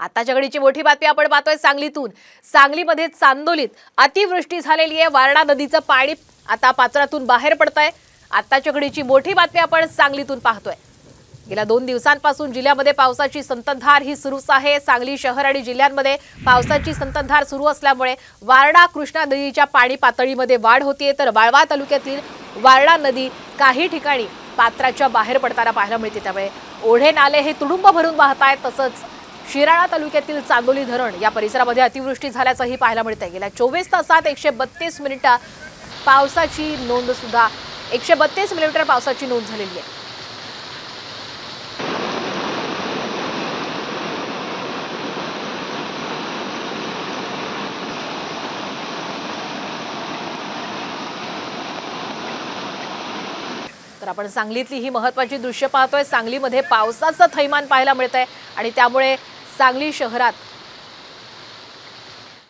आताच्या घडीची मोठी बातमी आपण पाहतोय सांगलीतून। सांगलीमध्ये चांदोलीत अतिवृष्टी झालेली आहे। वारणा नदीचं पाणी आता पात्रातून बाहेर पडतंय। आताच्या घडीची मोठी बातमी आपण सांगलीतून पाहतोय। गेल्या 2 दिवसांपासून जिल्ह्यामध्ये पावसाची संततधार ही सुरूच आहे। सांगली शहर आणि जिल्ह्यांमध्ये पावसाची संततधार सुरू असल्यामुळे वारणा कृष्णा नदीच्या पाणी पातळीमध्ये वाढ होतीये, तर वाळवा तालुक्यातील वारणा नदी काही ठिकाणी पात्राच्या बाहेर पडताना पाहायला मिळते। त्यामुळे ओढे नाले हे तुडुंब भरून वाहत आहेत। तसंच शिराळा तालुक्यातील चांदोली धरण या परिसरामध्ये अतिवृष्टी झाल्याचंही पाहायला मिळतंय। गेल्या 24 तासात 132 मिनिटं पावसाची नोंद सुद्धा 132 मिलीमीटर पावसाची नोंद झालेली आहे। तर आपण सांगलीतली ही महत्त्वाची दृश्य पाहतोय। सांगलीमध्ये पावसाचं थैमान पाहायला मिळतंय आणि त्यामुळे सांगली शहरात